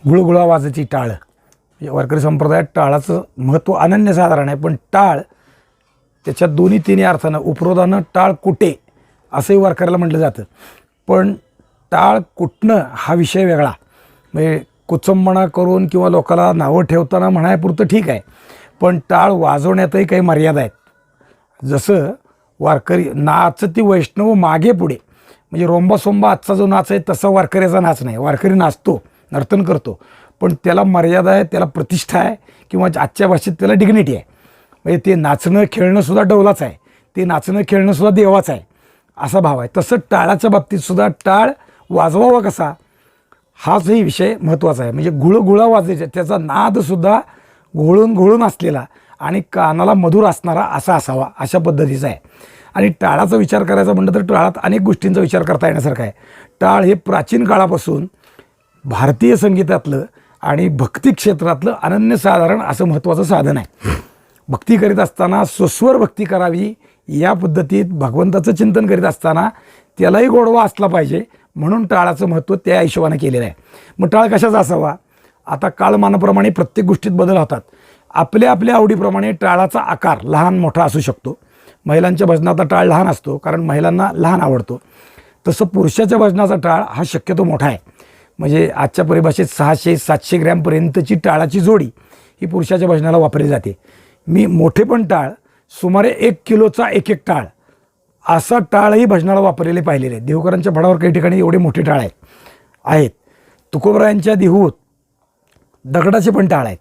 गुळगुळा वाजायची टाळ. वारकरी संप्रदायात टाळाचं महत्त्व अनन्यसाधारण आहे. पण टाळ त्याच्यात दोन्ही तिन्ही अर्थानं उपरोधानं टाळ कुटे असंही वारकऱ्याला म्हटलं जातं. पण टाळ कुटणं हा विषय वेगळा. म्हणजे कुचंबणा करून किंवा लोकाला नावं ठेवताना म्हणायपुरतं ठीक आहे, पण टाळ वाजवण्यातही काही मर्यादा आहेत. जसं वारकरी नाचती वैष्णव मागे पुढे, म्हणजे रोंबासोंबा आजचा जो नाच आहे तसा वारकऱ्याचा नाच नाही. वारकरी नाचतो, नर्तन करतो, पण त्याला मर्यादा आहे, त्याला प्रतिष्ठा आहे, किंवा आजच्या भाषेत त्याला डिग्निटी आहे. म्हणजे ते नाचणं खेळणंसुद्धा डौलाच आहे, ते नाचणं खेळणंसुद्धा देवाचं आहे, असा भाव आहे. तसं टाळाच्या बाबतीतसुद्धा टाळ वाजवावा कसा हाचही विषय महत्त्वाचा आहे. म्हणजे गुळगुळा वाजायचा, त्याचा नादसुद्धा घोळून घोळून असलेला आणि कानाला मधुर असणारा असा असावा, अशा पद्धतीचा आहे. आणि टाळाचा विचार करायचा म्हटलं तर टाळात अनेक गोष्टींचा विचार करता येण्यासारखा आहे. टाळ हे प्राचीन काळापासून भारतीय संगीतातलं आणि भक्ती क्षेत्रातलं अनन्यसाधारण असं महत्त्वाचं साधन आहे. भक्ती करीत असताना स्वस्वर भक्ती करावी, या पद्धतीत भगवंताचं चिंतन करीत असताना त्यालाही गोडवा असला पाहिजे, म्हणून टाळाचं महत्त्व त्या हिशोबानं केलेलं आहे. मग टाळ कशाचा असावा? आता काळमानाप्रमाणे प्रत्येक गोष्टीत बदल होतात. आपल्या आपल्या आवडीप्रमाणे टाळाचा आकार लहान मोठा असू शकतो. महिलांच्या भजनाचा टाळ लहान असतो, कारण महिलांना लहान आवडतो. तसं पुरुषाच्या भजनाचा टाळ हा शक्यतो मोठा आहे. म्हणजे आजच्या परिभाषेत 600-700 ग्रॅमपर्यंतची टाळाची जोडी ही पुरुषाच्या भजनाला वापरली जाते. मी मोठे पण टाळ सुमारे 1 किलोचा एक टाळ असा टाळही भजनाला वापरलेले पाहिलेले आहेत. देहूकरांच्या फडावर काही ठिकाणी एवढे मोठे टाळ आहेत. तुकोबरायांच्या देहूत दगडाचे पण टाळ आहेत.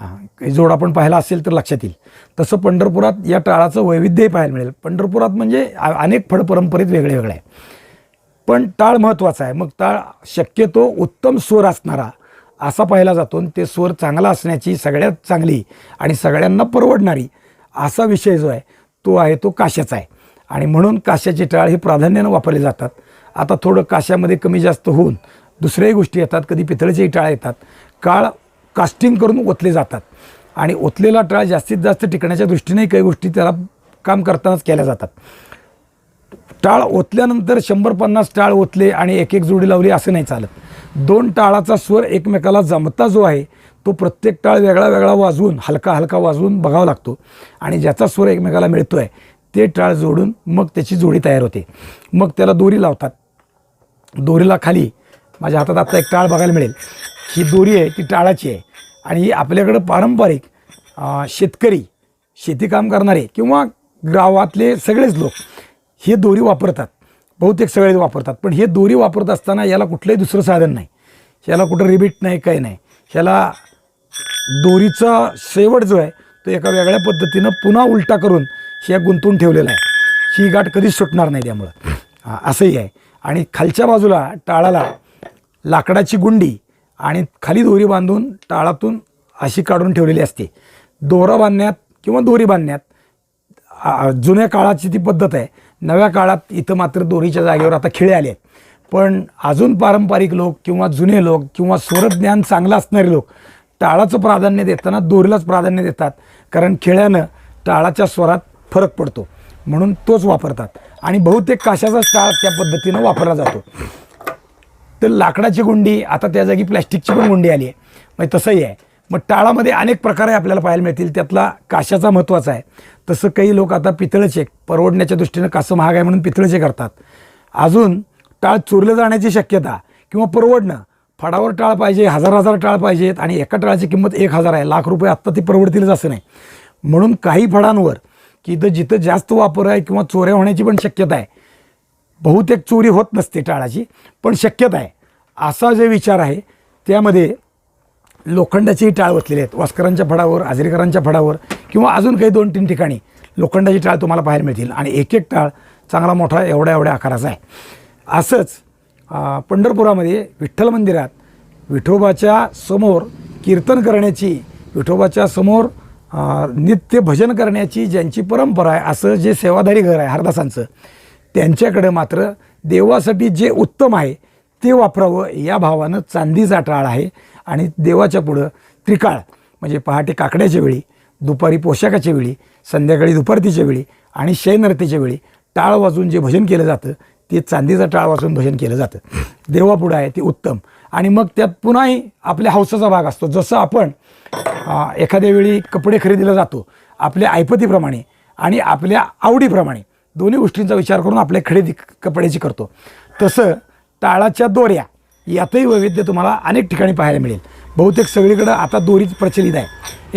काही जोड आपण पाहिला असेल तर लक्षात येईल. तसं पंढरपुरात या टाळाचं वैविध्यही पाहायला मिळेल. पंढरपुरात म्हणजे अनेक फड परंपरेत वेगळे वेगळे आहे, पण टाळ महत्त्वाचा आहे. मग टाळ शक्यतो उत्तम स्वर असणारा असा पाहिला जातो, आणि ते स्वर चांगला असण्याची सगळ्यात चांगली आणि सगळ्यांना परवडणारी असा विषय जो आहे तो आहे तो काश्याचा आहे. आणि म्हणून काश्याचे टाळ हे प्राधान्यानं वापरले जातात. आता थोडं काश्यामध्ये कमी जास्त होऊन दुसऱ्याही गोष्टी येतात, कधी पितळेचेही टाळ येतात. कास्टिंग करून ओतले जातात, आणि ओतलेला टाळ जास्तीत जास्त टिकण्याच्या दृष्टीने काही गोष्टी त्याला काम करतानाच केल्या जातात. टाळ ओतल्यानंतर 100-50 टाळ ओतले आणि एक जोडी लावली असं नाही चालत. 2 टाळाचा स्वर एकमेकाला जमता जो आहे तो प्रत्येक टाळ वेगळा वेगळा वाजवून हलका हलका वाजवून बघावा लागतो, आणि ज्याचा स्वर एकमेकाला मिळतो आहे ते टाळ जोडून मग त्याची जोडी तयार होते. मग त्याला दोरी लावतात. दोरीला खाली माझ्या हातात आता एक टाळ बघायला मिळेल. ही दोरी आहे ती टाळाची आहे, आणि ही आपल्याकडं पारंपरिक शेतकरी, शेतीकाम करणारे किंवा गावातले सगळेच लोक हे दोरी वापरतात. बहुतेक सगळेच वापरतात. पण हे दोरी वापरत असताना याला कुठलंही दुसरं साधन नाही, याला कुठं रिबीट नाही, काही नाही. ह्याला दोरीचा शेवट जो आहे तो एका वेगळ्या पद्धतीनं पुन्हा उलटा करून ह्या गुंतवून ठेवलेला आहे. ही गाठ कधीच सुटणार नाही त्यामुळं असंही आहे. आणि खालच्या बाजूला टाळाला लाकडाची गुंडी आणि खाली दोरी बांधून टाळातून अशी काढून ठेवलेली असते. दोरा बांधण्यात किंवा दोरी बांधण्यात जुन्या काळाची ती पद्धत आहे. नव्या काळात इथं मात्र दोरीच्या जागेवर आता खिळे आले आहेत. पण अजून पारंपरिक लोक किंवा जुने लोक किंवा स्वरज्ञान चांगलं असणारे लोक टाळाचं प्राधान्य देताना दोरीलाच प्राधान्य देतात, कारण खिळ्यानं टाळाच्या स्वरात फरक पडतो म्हणून तोच वापरतात. आणि बहुतेक काशाचाच टाळ त्या पद्धतीनं वापरला जातो. तर लाकडाची गुंडी आता त्या जागी प्लॅस्टिकची पण गुंडी आली आहे. म्हणजे तसंही आहे. मग टाळामध्ये अनेक प्रकारे आपल्याला पाहायला मिळतील. त्यातला काशाचा महत्त्वाचा आहे. तसं काही लोक आता पितळेचे परवडण्याच्या दृष्टीनं कासं महाग आहे म्हणून पितळेचे करतात. अजून टाळ चोरलं जाण्याची शक्यता किंवा परवडणं, फडावर टाळ पाहिजे, 1000 टाळ पाहिजेत, आणि एका टाळाची किंमत 1000 आहे, लाख रुपये आत्ता ती परवडतीलच असं नाही. म्हणून काही फडांवर की जिथं जास्त वापर आहे किंवा चोऱ्या होण्याची पण शक्यता आहे. बहुतेक चोरी होत नसते टाळाची, पण शक्यता आहे असा जे विचार आहे त्यामध्ये लोखंडाचेही टाळ वसलेले आहेत. वास्करांच्या फडावर, आजरेकरांच्या फडावर किंवा अजून काही 2-3 ठिकाणी लोखंडाची टाळ तुम्हाला पाहायला मिळतील. आणि एक टाळ चांगला मोठा एवढ्या आकाराचा आहे. असंच पंढरपुरामध्ये विठ्ठल मंदिरात विठोबाच्या समोर कीर्तन करण्याची, विठोबाच्या समोर नित्य भजन करण्याची ज्यांची परंपरा आहे, असं जे सेवाधारी घर आहे हरदासांचं, त्यांच्याकडे मात्र देवासाठी जे उत्तम आहे ते वापरावं या भावानं चांदीचा टाळ आहे. आणि देवाच्या पुढं त्रिकाळ म्हणजे पहाटे काकड्याच्या वेळी, दुपारी पोशाखाच्या वेळी, संध्याकाळी दुपारतीच्या वेळी आणि शयनरतीच्या वेळी टाळ वाजून जे भजन केलं जातं ते चांदीचा टाळ वाजून भजन केलं जातं. देवापुढं आहे ते उत्तम. आणि मग त्यात पुन्हाही आपल्या हौसाचा भाग असतो. जसं आपण एखाद्या वेळी कपडे खरेदीला जातो आपल्या ऐपतीप्रमाणे आणि आपल्या आवडीप्रमाणे, दोन्ही गोष्टींचा विचार करून आपल्या खरेदी कपड्याची करतो, तसं टाळाच्या दोऱ्या यातही वैविध्य तुम्हाला अनेक ठिकाणी पाहायला मिळेल. बहुतेक सगळीकडं आता दोरीच प्रचलित आहे.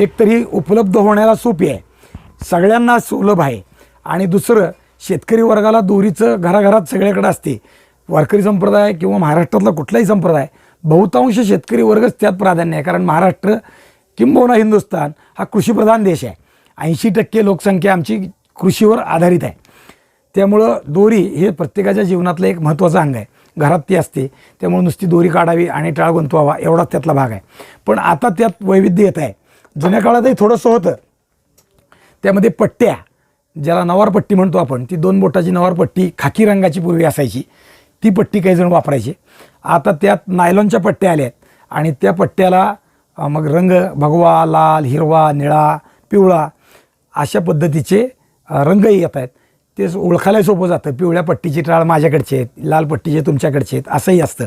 एक तरी उपलब्ध होण्याला सोपी आहे, सगळ्यांना सुलभ आहे, आणि दुसरं शेतकरी वर्गाला दोरीचं घराघरात सगळ्याकडे असते. वारकरी संप्रदाय किंवा महाराष्ट्रातला कुठलाही संप्रदाय, बहुतांश शेतकरी वर्गच त्यात प्राधान्य आहे. कारण महाराष्ट्र किंबहुना हिंदुस्थान हा कृषीप्रधान देश आहे. 80% लोकसंख्या आमची कृषीवर आधारित आहे. त्यामुळं दोरी हे प्रत्येकाच्या जीवनातलं एक महत्त्वाचं अंग आहे. घरात ती असते, त्यामुळे नुसती दोरी काढावी आणि टाळ गुंतवावा एवढाच त्यातला भाग आहे. पण आता त्यात वैविध्य येत आहे. जुन्या काळातही थोडंसं होतं. त्यामध्ये पट्ट्या, ज्याला नवारपट्टी म्हणतो आपण, ती 2 बोटाची नवारपट्टी खाकी रंगाची पूर्वी असायची, ती पट्टी काही जण वापरायची. आता त्यात नायलॉनच्या पट्ट्या आल्या आहेत आणि त्या पट्ट्याला मग रंग भगवा, लाल, हिरवा, निळा, पिवळा अशा पद्धतीचे रंगही येत आहेत. ते ओळखायला सोपं जातं. पिवळ्या पट्टीची टाळ माझ्याकडचे आहेत, लाल पट्टीचे तुमच्याकडचे आहेत असंही असतं.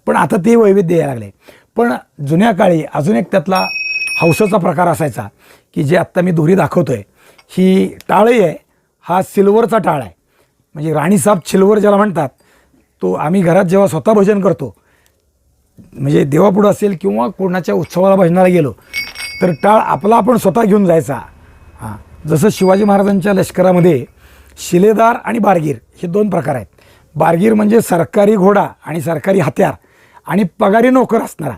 पण आता ते वैविध्य यायला लागले. पण जुन्या काळी अजून एक त्यातला हौसाचा प्रकार असायचा की जे आत्ता मी दोरी दाखवतो आहे, ही टाळही आहे, हा सिल्वरचा टाळ आहे. म्हणजे राणीसाहेब सिल्वर ज्याला म्हणतात, तो आम्ही घरात जेव्हा स्वतः भजन करतो, म्हणजे देवापुढं असेल किंवा कोणाच्या उत्सवाला भजनाला गेलो तर टाळ आपला आपण स्वतः घेऊन जायचा. हां, जसं शिवाजी महाराजांच्या लष्करामध्ये शिलेदार आणि बारगीर हे 2 प्रकार आहेत. बारगीर म्हणजे सरकारी घोडा आणि सरकारी हत्यार आणि पगारी नोकर असणारा,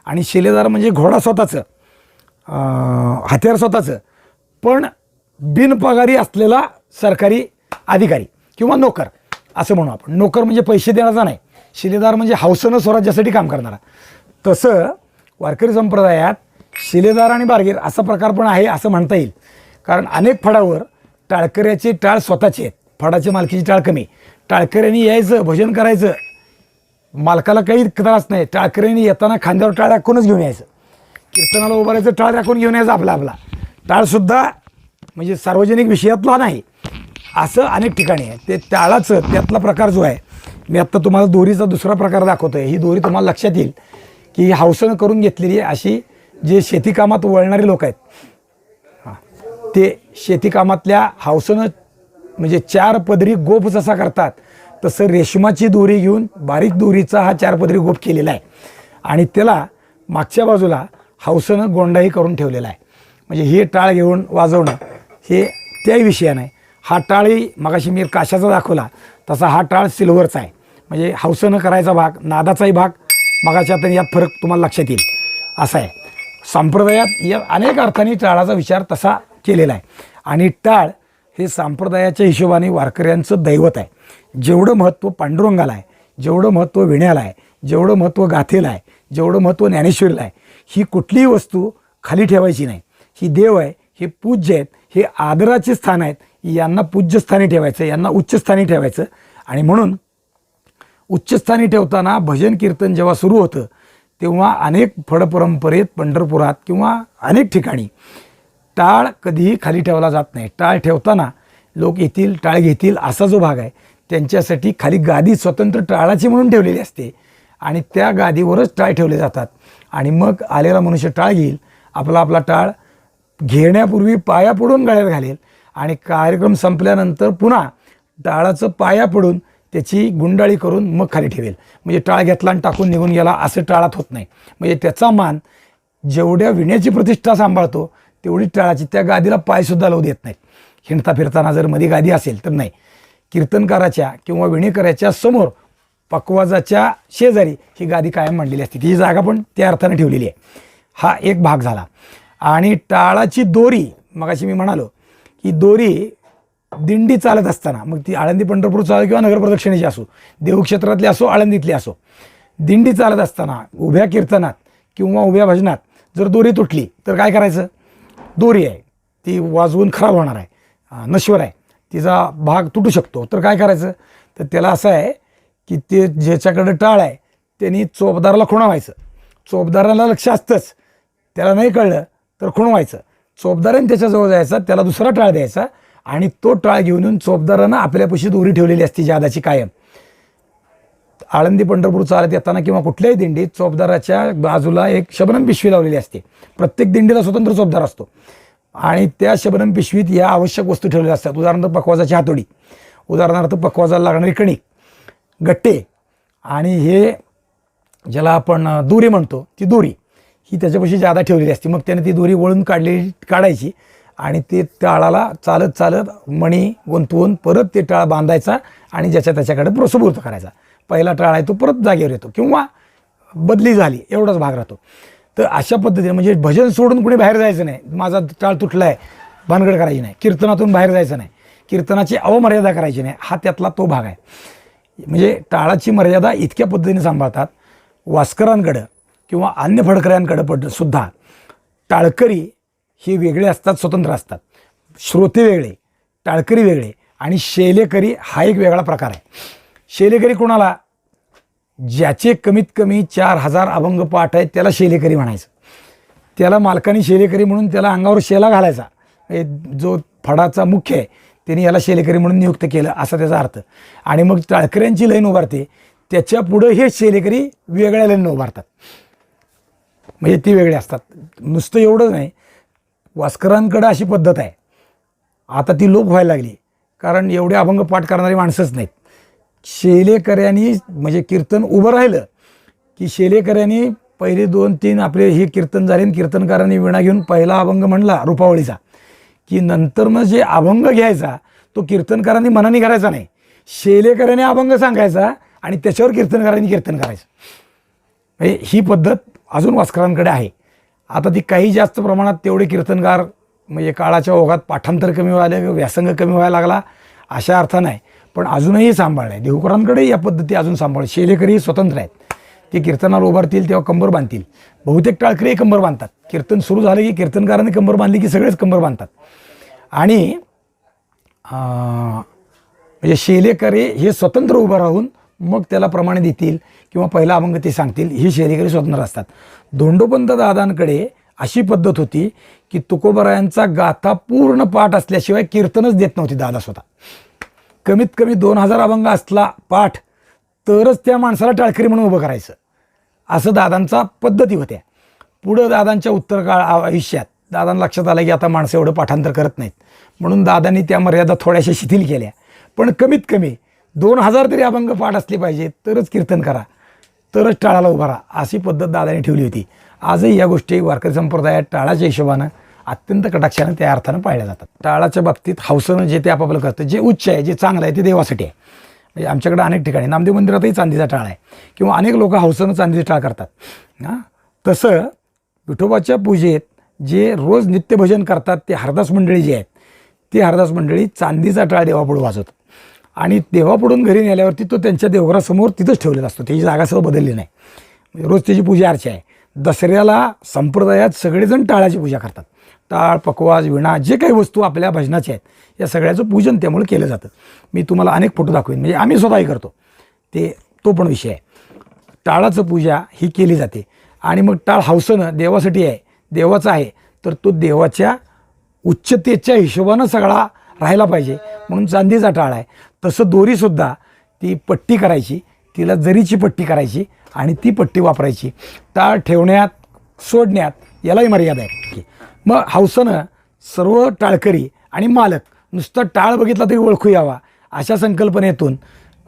आणि शिलेदार म्हणजे घोडा स्वतःचं, हत्यार स्वतःचं, पण बिनपगारी असलेला सरकारी अधिकारी किंवा नोकर असं म्हणू आपण. नोकर म्हणजे पैसे देण्याचा नाही, शिलेदार म्हणजे हौसनं स्वराज्यासाठी काम करणारा. तसं वारकरी संप्रदायात शिलेदार आणि बारगीर असा प्रकार पण आहे असं म्हणता येईल. कारण अनेक फडावर टाळकऱ्याचे टाळ स्वतःचे आहेत, फडाच्या मालकीची टाळ कमी. टाळकऱ्यांनी यायचं, भजन करायचं, मालकाला काही त्रास नाही. टाळकऱ्यांनी येताना खांद्यावर टाळ राखूनच घेऊन यायचं, कीर्तनाला उभं राहायचं, टाळ राखून घेऊन यायचं आपला टाळसुद्धा, म्हणजे सार्वजनिक विषयातला नाही. असं अनेक ठिकाणी आहे. ते टाळाचं त्यातला प्रकार जो आहे, मी आत्ता तुम्हाला दोरीचा दुसरा प्रकार दाखवतो आहे. ही दोरी तुम्हाला लक्षात येईल की ही हौसनं करून घेतलेली आहे. अशी जे शेतीकामात वळणारे लोक आहेत, ते शेतीकामातल्या हौसनं म्हणजे 4 पदरी गोफ जसा करतात तसं रेशमाची दोरी घेऊन बारीक दोरीचा हा 4 पदरी गोफ केलेला आहे आणि त्याला मागच्या बाजूला हौसनं गोंडाही करून ठेवलेला आहे. म्हणजे हे टाळ घेऊन वाजवणं हे त्याही विषय नाही. हा टाळही मगाशी मी काशाचा दाखवला तसा हा टाळ सिल्वरचा आहे. म्हणजे हौसनं करायचा भाग, नादाचाही भाग मगाच्या आता यात फरक तुम्हाला लक्षात येईल असा आहे. संप्रदायात या अनेक अर्थाने टाळाचा विचार तसा केलेला आहे. आणि टाळ हे संप्रदायाच्या हिशोबाने वारकऱ्यांचं दैवत आहे. जेवढं महत्त्व पांडुरंगाला आहे, जेवढं महत्त्व विण्याला आहे, जेवढं महत्त्व गाथेला आहे, जेवढं महत्त्व ज्ञानेश्वरीला आहे, ही कुठलीही वस्तू खाली ठेवायची नाही. ही देव आहे, हे पूज्य आहेत, हे आदराचे स्थान आहेत, यांना पूज्यस्थानी ठेवायचं, यांना उच्चस्थानी ठेवायचं. आणि म्हणून उच्चस्थानी ठेवताना भजन कीर्तन जेव्हा सुरू होतं तेव्हा अनेक फडपरंपरेत पंढरपुरात किंवा अनेक ठिकाणी टाळ कधीही खाली ठेवला जात नाही. टाळ ठेवताना लोक येतील, टाळ घेतील असा जो भाग आहे त्यांच्यासाठी खाली गादी स्वतंत्र टाळाची म्हणून ठेवलेली असते आणि त्या गादीवरच टाळ ठेवले जातात. आणि मग आलेला मनुष्य टाळ घेईल, आपला आपला टाळ घेण्यापूर्वी पाया पडून गळ्यात घालेल आणि कार्यक्रम संपल्यानंतर पुन्हा टाळाचं पाया पडून त्याची गुंडाळी करून मग खाली ठेवेल. म्हणजे टाळ घेतला आणि टाकून निघून गेला असं टाळात होत नाही. म्हणजे त्याचा मान जेवढ्या विण्याची प्रतिष्ठा सांभाळतो तेवढी टाळाची, त्या गादीला पायसुद्धा लावू देत नाहीत. हिंडता फिरताना जर मध्ये गादी असेल तर नाही. कीर्तनकाराच्या किंवा विणेकराच्या समोर पकवाजाच्या शेजारी ही गादी कायम मांडलेली असते, ती जागा पण त्या अर्थाने ठेवलेली आहे. हा एक भाग झाला. आणि टाळाची दोरी, मगाशी मी म्हणालो की दोरी दिंडी चालत असताना, मग ती आळंदी पंढरपूर चालू किंवा नगर प्रदक्षिणेची असो, देवक्षेत्रातली असो, आळंदीतली असो, दिंडी चालत असताना उभ्या कीर्तनात किंवा उभ्या भजनात जर दोरी तुटली तर काय करायचं? दोरी आहे ती वाजवून खराब होणार आहे, नश्वर आहे, तिचा भाग तुटू शकतो. तर काय करायचं? तर त्याला असं आहे की ते ज्याच्याकडे टाळ आहे त्यांनी चोपदाराला खुणवायचं. चोपदाराला लक्ष असतंच, त्याला नाही कळलं तर खुणवायचं. चोपदाराने त्याच्याजवळ जायचा, त्याला दुसरा टाळ द्यायचा आणि तो टाळ घेऊन येऊन चोपदारानं आपल्यापाशी दोरी ठेवलेली असते जादाची कायम. आळंदी पंढरपूर चालत येताना किंवा कुठल्याही दिंडीत चोपदाराच्या बाजूला एक शबनम पिशवी लावलेली असते. प्रत्येक दिंडीला स्वतंत्र चोपदार असतो आणि त्या शबनम पिशवीत या आवश्यक वस्तू ठेवलेल्या असतात. उदाहरणार्थ पकवाजाची हातोडी, उदाहरणार्थ पकवाजाला लागणारी कणिक, गट्टे आणि हे ज्याला आपण दोरी म्हणतो ती दोरी ही त्याच्यापाशी जादा ठेवलेली असते. मग त्याने ती दोरी वळून काढायची आणि ते टाळाला चालत चालत मणी गुंतवून परत ते टाळ बांधायचा आणि ज्याच्या त्याच्याकडे प्रसपूर्त करायचा. पहिला टाळ आहे तो परत जागेवर येतो किंवा बदली झाली एवढाच भाग राहतो. तर अशा पद्धतीने म्हणजे भजन सोडून कुणी बाहेर जायचं नाही, माझा टाळ तुटला आहे भानगड करायची नाही, कीर्तनातून बाहेर जायचं नाही, कीर्तनाची अवमर्यादा करायची नाही, हा त्यातला तो भाग आहे. म्हणजे टाळाची मर्यादा इतक्या पद्धतीने सांभाळतात. वास्करांकडं किंवा अन्य फडकऱ्यांकडं सुद्धा टाळकरी हे वेगळे असतात, स्वतंत्र असतात. श्रोते वेगळे, टाळकरी वेगळे आणि शेलेकरी हा एक वेगळा प्रकार आहे. शेलेकरी कोणाला? ज्याचे कमीत कमी 4000 अभंग पाठ आहेत त्याला शेलेकरी म्हणायचं. त्याला मालकानी शेलेकरी म्हणून त्याला अंगावर शेला घालायचा. जो फडाचा मुख्य आहे त्यांनी याला शेलेकरी म्हणून नियुक्त केलं असा त्याचा अर्थ. आणि मग टाळकऱ्यांची लाईन उभारते, त्याच्या पुढं हे शेलेकरी वेगळ्या लाईननं उभारतात, म्हणजे ती वेगळे असतात. नुसतं एवढंच नाही, वास्करांकडं अशी पद्धत आहे, आता ती लोप व्हायला लागली कारण एवढे अभंग पाठ करणारी माणसंच नाहीत. शेलेकऱ्यांनी म्हणजे कीर्तन उभं राहिलं की शेलेकऱ्यांनी पहिले 2-3 आपले हे कीर्तन झाले, कीर्तनकारांनी विणा घेऊन पहिला अभंग म्हणला रूपावळीचा की नंतर मग जे अभंग घ्यायचा तो कीर्तनकारांनी मनाने करायचा नाही, शेलेकऱ्यांनी अभंग सांगायचा आणि त्याच्यावर कीर्तनकारांनी कीर्तन करायचं. म्हणजे ही पद्धत अजून वास्करांकडे आहे. आता ती काही जास्त प्रमाणात तेवढे कीर्तनकार म्हणजे काळाच्या ओघात पाठांतर कमी व्हायला, व्यासंग कमी व्हायला लागला अशा अर्थ नाही, पण अजूनही सांभाळलं आहे. देहूकरांकडे या पद्धती अजून सांभाळल्या. शेलेकरी स्वतंत्र आहेत, ते कीर्तनाला उभारतील तेव्हा कंबर बांधतील. बहुतेक टाळकरी कंबर बांधतात. कीर्तन सुरू झालं की कीर्तनकारांनी कंबर बांधली की सगळेच कंबर बांधतात. आणि म्हणजे शेलेकरी हे स्वतंत्र उभं राहून मग त्याला प्रमाणे देतील किंवा पहिला अभंग ते सांगतील. ही शेलेकरी स्वतंत्र असतात. धोंडोपंत दादांकडे अशी पद्धत होती की तुकोबरायांचा गाथा पूर्ण पाठ असल्याशिवाय कीर्तनच देत नव्हती दादा स्वतः. कमीत कमी 2000 अभंग असला पाठ तरच त्या माणसाला टाळकरी म्हणून उभं करायचं, असं दादांचा पद्धती होत्या. पुढं दादांच्या उत्तरकाळ आयुष्यात दादांना लक्षात आलं की आता माणसं एवढं पाठांतर करत नाहीत, म्हणून दादांनी त्या मर्यादा थोड्याशा शिथिल केल्या. पण कमीत कमी 2000 तरी अभंग पाठ असले पाहिजे तरच कीर्तन करा, तरच टाळाला उभा राहा, अशी पद्धत दादांनी ठेवली होती. आजही या गोष्टी वारकरी संप्रदायात टाळाच्या हिशोबानं अत्यंत कटाक्षानं त्या अर्थानं पाळल्या जातात. टाळाच्या बाबतीत हौसनं जे ते आपापलं करतं, जे उच्च आहे, जे चांगलं आहे ते देवासाठी आहे. म्हणजे आमच्याकडे अनेक ठिकाणी नामदेव मंदिरातही चांदीचा टाळ आहे किंवा अनेक लोक हौसनं चांदीचे टाळ करतात. तसं विठोबाच्या पूजेत जे रोज नित्यभजन करतात ते हरदास मंडळी जे आहेत ते हरदास मंडळी चांदीचा टाळ देवापुढं वाजवतात आणि देवापुढून घरी नेल्यावरती तो त्यांच्या देवघरासमोर तिथंच ठेवलेला असतो, त्याची जागा सगळं बदलली नाही. म्हणजे रोज त्याची पूजा अर्चा आहे. दसऱ्याला संप्रदायात सगळेजण टाळाची पूजा करतात. टाळ, पकवाज, विणा जे काही वस्तू आपल्या भजनाच्या आहेत या सगळ्याचं पूजन त्यामुळे केलं जातं. मी तुम्हाला अनेक फोटो दाखवेन, म्हणजे आम्ही स्वतःही करतो, तो पण विषय आहे. टाळाचं पूजा ही केली जाते आणि मग टाळ हौसनं देवासाठी आहे, देवाचा आहे, तर तो देवाच्या उच्चतेच्या हिशोबानं सगळा राहायला पाहिजे म्हणून चांदीचा टाळ आहे. तसं दोरीसुद्धा ती पट्टी करायची, तिला जरीची पट्टी करायची आणि ती पट्टी वापरायची. टाळ ठेवण्यात, सोडण्यात यालाही मर्यादा आहे. मग हौसनं सर्व टाळकरी आणि मालक नुसतं टाळ बघितला तरी ओळखू यावा अशा संकल्पनेतून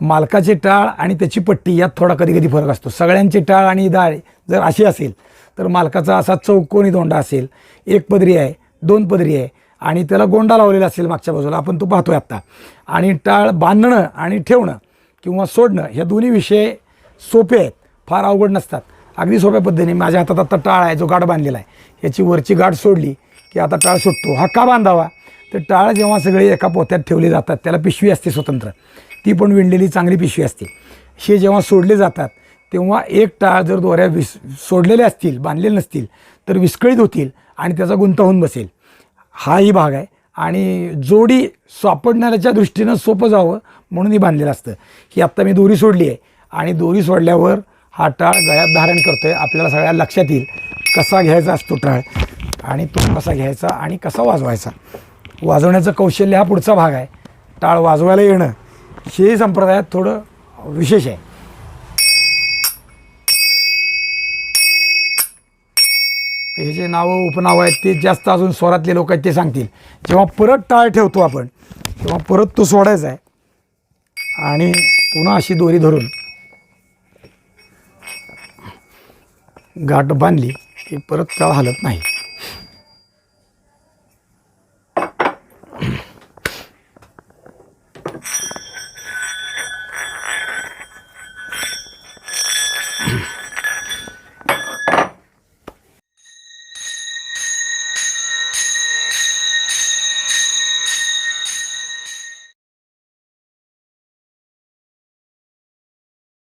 मालकाचे टाळ आणि त्याची पट्टी यात थोडा कधी कधी फरक असतो. सगळ्यांचे टाळ आणि दाळ जर अशी असेल तर मालकाचा असा चौकोनी दोंडा असेल, 1 पदरी आहे, 2 पदरी आहे आणि त्याला गोंडा लावलेला असेल मागच्या बाजूला, आपण तो पाहतोय आत्ता. आणि टाळ बांधणं आणि ठेवणं किंवा सोडणं ह्या दोन्ही विषय सोपे आहेत, फार अवघड नसतात. अगदी सोप्या पद्धतीने माझ्या हातात आता टाळ आहे जो गाठ बांधलेला आहे, याची वरची गाठ सोडली की आता टाळ सुटतो. हा का बांधावा? तर टाळ जेव्हा सगळे एका पोत्यात ठेवले जातात त्याला पिशवी असते स्वतंत्र, ती पण विणलेली चांगली पिशवी असते. हे जेव्हा सोडले जातात तेव्हा एक टाळ जर दोऱ्या सोडलेले असतील, बांधलेले नसतील तर विस्कळीत होतील आणि त्याचा गुंता होऊन बसेल. हाही भाग आहे. आणि जोडी सापडणाऱ्याच्या दृष्टीनं सोपं जावं म्हणून ही बांधलेलं असतं. ही आत्ता मी दोरी सोडली आहे आणि दोरी सोडल्यावर हा टाळ गळ्यात धारण करतो आहे. आपल्याला सगळ्या लक्षात येईल कसा घ्यायचा असतो टाळ आणि तो कसा घ्यायचा आणि कसा वाजवायचा. वाजवण्याचं कौशल्य हा पुढचा भाग आहे. टाळ वाजवायला येणं हे संप्रदायात थोडं विशेष आहे. हे जे नावं उपनावं आहेत ते जास्त अजून स्वरातले लोक आहेत ते सांगतील. जेव्हा परत टाळ ठेवतो आपण तेव्हा परत तो सोडायचा आहे आणि पुन्हा अशी दोरी धरून गाठ बांधली की परत टाळ हलत नाही.